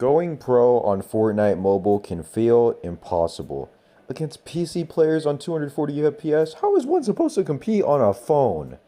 Going pro on Fortnite Mobile can feel impossible. Against PC players on 240 FPS, how is one supposed to compete on a phone?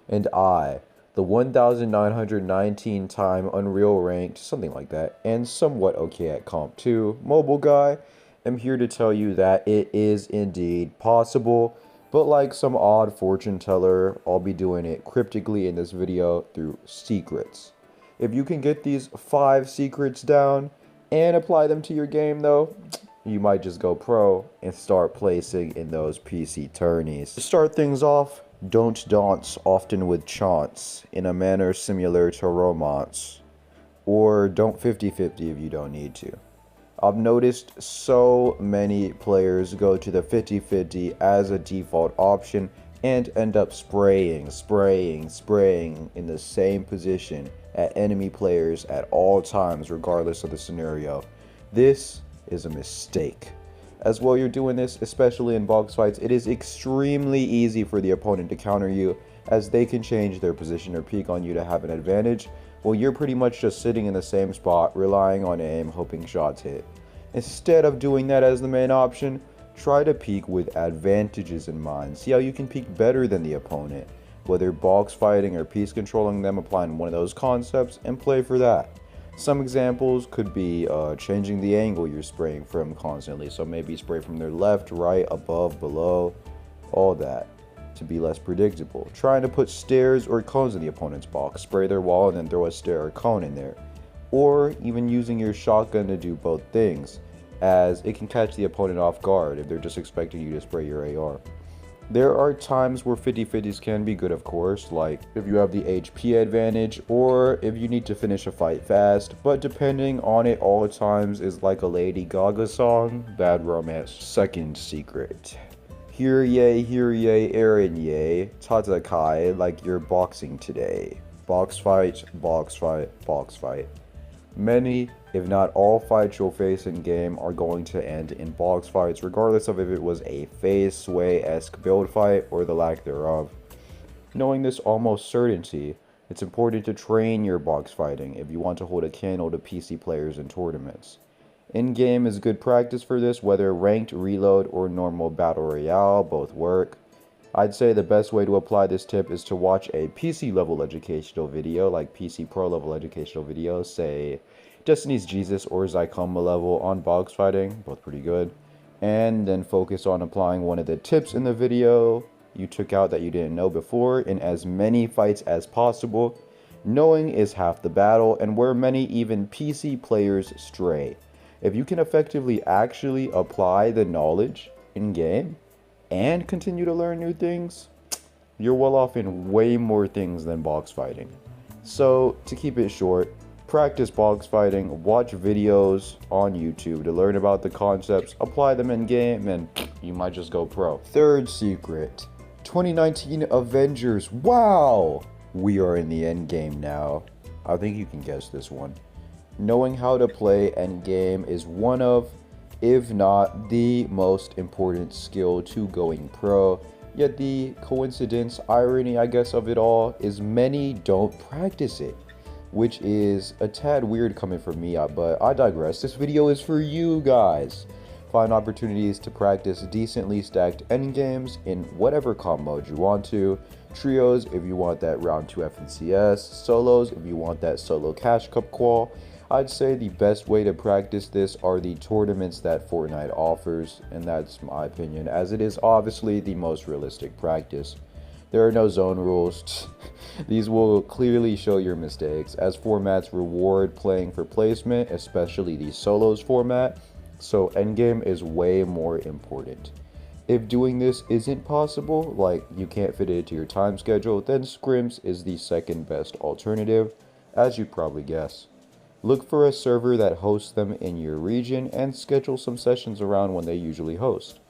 And I, the 1919 time Unreal ranked, something like that, and somewhat okay at Comp 2 mobile guy, am here to tell you that it is indeed possible, but like some odd fortune teller, I'll be doing it cryptically in this video through secrets. If you can get these 5 secrets down and apply them to your game though, you might just go pro and start placing in those PC tourneys. To start things off, don't dance often with chance in a manner similar to romance. Or don't 50-50 if you don't need to. I've noticed so many players go to the 50-50 as a default option and end up spraying in the same position at enemy players at all times regardless of the scenario. This is a mistake. As well, you're doing this, especially in box fights, it is extremely easy for the opponent to counter you as they can change their position or peek on you to have an advantage, while you're pretty much just sitting in the same spot, relying on aim, hoping shots hit. Instead of doing that as the main option, try to peek with advantages in mind. See how you can peek better than the opponent, whether box fighting or piece controlling them, applying one of those concepts, and play for that. Some examples could be changing the angle you're spraying from constantly, so maybe spray from their left, right, above, below, all that, to be less predictable. Trying to put stairs or cones in the opponent's box, spray their wall and then throw a stair or cone in there. Or even using your shotgun to do both things, as it can catch the opponent off guard if they're just expecting you to spray your AR. There are times where 50-50s can be good, of course, like if you have the HP advantage or if you need to finish a fight fast, but depending on it all times is like a Lady Gaga song, Bad Romance. Second secret. Here yay, Aaron yay, Tatakai like you're boxing today. Box fight, box fight, box fight. Many, if not all fights you'll face in game are going to end in box fights, regardless of if it was a phase sway-esque build fight or the lack thereof. Knowing this almost certainty, it's important to train your box fighting if you want to hold a candle to PC players in tournaments. In-game is good practice for this, whether ranked, reload, or normal battle royale, both work. I'd say the best way to apply this tip is to watch a PC level educational video, like PC Pro level educational videos, say Destiny's Jesus or Zycoma level on box fighting, both pretty good, and then focus on applying one of the tips in the video you took out that you didn't know before in as many fights as possible. Knowing is half the battle, and where many even PC players stray. If you can effectively actually apply the knowledge in game and continue to learn new things, you're well off in way more things than box fighting. So to keep it short, practice box fighting, watch videos on YouTube to learn about the concepts, apply them in game, and you might just go pro. Third secret, 2019 Avengers. Wow! We are in the end game now. I think you can guess this one. Knowing how to play end game is one of, if not the most important skill to going pro, yet the coincidence, irony I guess of it all, is many don't practice it, which is a tad weird coming from me, but I digress. This video is for you guys. Find opportunities to practice decently stacked endgames in whatever comp mode you want to, trios if you want that round 2 FNCS, solos if you want that solo cash cup qual. I'd say the best way to practice this are the tournaments that Fortnite offers, and that's my opinion, as it is obviously the most realistic practice. There are no zone rules. These will clearly show your mistakes, as formats reward playing for placement, especially the solos format, so endgame is way more important. If doing this isn't possible, like you can't fit it into your time schedule, then scrims is the second best alternative, as you'd probably guess. Look for a server that hosts them in your region and schedule some sessions around when they usually host.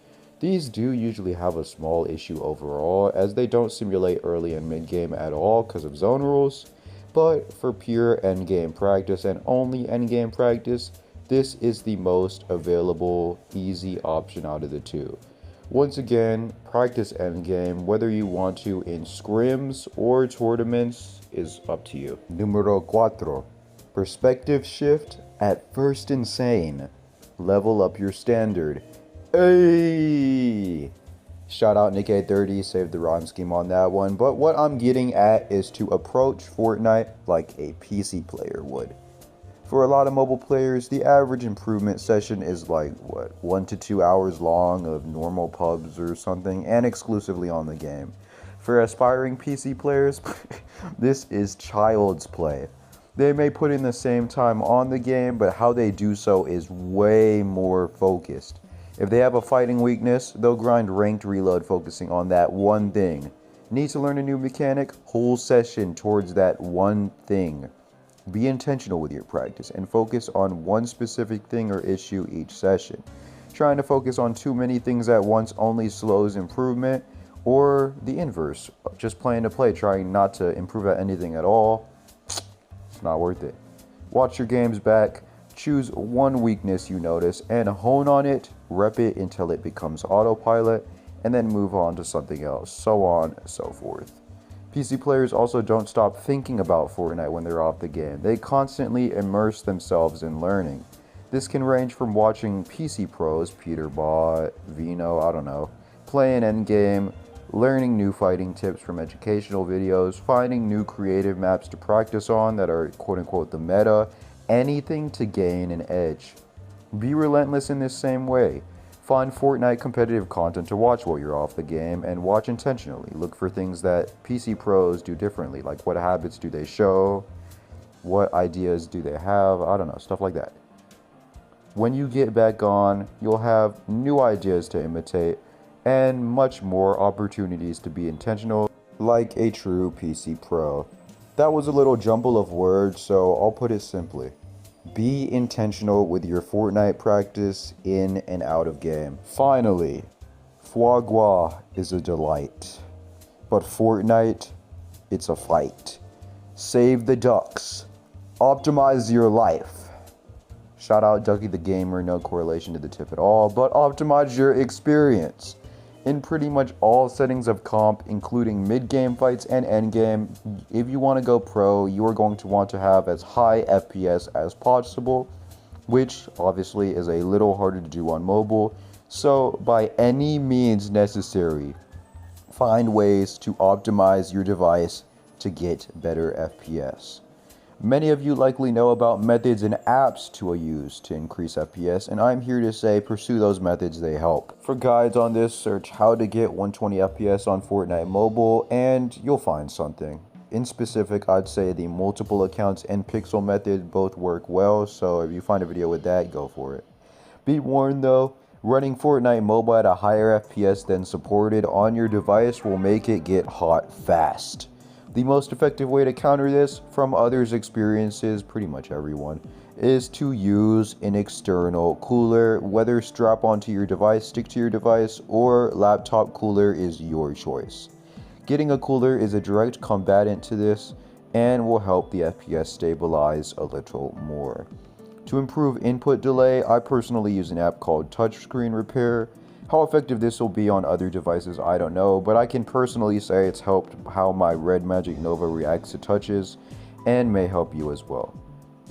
These do usually have a small issue overall, as they don't simulate early and mid game at all because of zone rules, but for pure endgame practice and only endgame practice, this is the most available, easy option out of the two. Once again, practice endgame, whether you want to in scrims or tournaments, is up to you. Numero 4. Perspective shift, at first insane. Level up your standard. Hey! Shout out Nick 830, saved the rhyme scheme on that one. But what I'm getting at is to approach Fortnite like a PC player would. For a lot of mobile players, the average improvement session is like, 1 to 2 hours long of normal pubs or something, and exclusively on the game. For aspiring PC players, this is child's play. They may put in the same time on the game, but how they do so is way more focused. If they have a fighting weakness, they'll grind ranked reload focusing on that one thing. Need to learn a new mechanic? Whole session towards that one thing. Be intentional with your practice and focus on one specific thing or issue each session. Trying to focus on too many things at once only slows improvement, or the inverse, just playing to play, trying not to improve at anything at all. It's not worth it. Watch your games back, choose one weakness you notice and hone on it, rep it until it becomes autopilot, and then move on to something else, so on and so forth. PC players also don't stop thinking about Fortnite when they're off the game. They constantly immerse themselves in learning. This can range from watching PC pros, Peterbot, Vino, I don't know, play an endgame, learning new fighting tips from educational videos, finding new creative maps to practice on that are quote-unquote the meta, anything to gain an edge. Be relentless in this same way. Find Fortnite competitive content to watch while you're off the game, and watch intentionally. Look for things that PC pros do differently, like what habits do they show, what ideas do they have, I don't know, stuff like that. When you get back on, you'll have new ideas to imitate, and much more opportunities to be intentional, like a true PC pro. That was a little jumble of words, so I'll put it simply. Be intentional with your Fortnite practice in and out of game. Finally, foie gras is a delight, but Fortnite, it's a fight. Save the ducks. Optimize your life. Shout out Ducky the Gamer, no correlation to the tip at all, but optimize your experience. In pretty much all settings of comp, including mid-game fights and end-game, if you want to go pro, you are going to want to have as high FPS as possible, which obviously is a little harder to do on mobile. So by any means necessary, find ways to optimize your device to get better FPS. Many of you likely know about methods and apps to use to increase FPS, and I'm here to say pursue those methods, they help. For guides on this, search how to get 120 FPS on Fortnite Mobile and you'll find something. In specific, I'd say the multiple accounts and pixel method both work well, so if you find a video with that, go for it. Be warned though, running Fortnite Mobile at a higher FPS than supported on your device will make it get hot fast. The most effective way to counter this, from others' experiences, pretty much everyone, is to use an external cooler. Whether strap onto your device, stick to your device, or laptop cooler is your choice. Getting a cooler is a direct combatant to this and will help the FPS stabilize a little more. To improve input delay, I personally use an app called Touchscreen Repair. How effective this will be on other devices, I don't know, but I can personally say it's helped how my Redmagic Nova reacts to touches, and may help you as well.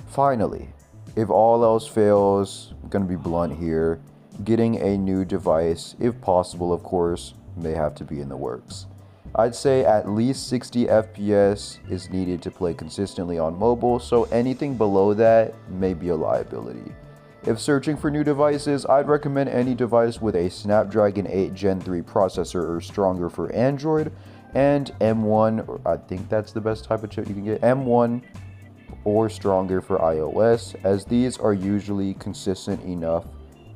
Finally, if all else fails, I'm gonna be blunt here, getting a new device, if possible of course, may have to be in the works. I'd say at least 60 FPS is needed to play consistently on mobile, so anything below that may be a liability. If searching for new devices, I'd recommend any device with a Snapdragon 8 Gen 3 processor or stronger for Android, and M1, or I think that's the best type of chip you can get, M1 or stronger for iOS, as these are usually consistent enough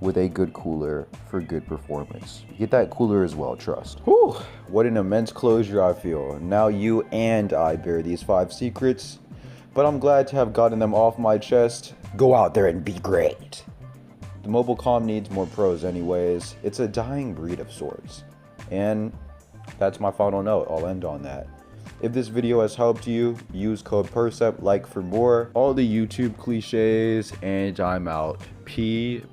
with a good cooler for good performance. Get that cooler as well, trust. Whew, what an immense closure I feel. Now you and I bear these 5 secrets, but I'm glad to have gotten them off my chest. Go out there and be great. The mobile comm needs more pros anyways. It's a dying breed of sorts. And that's my final note. I'll end on that. If this video has helped you, use code PERCEPT, like for more. All the YouTube cliches, and I'm out. Peace.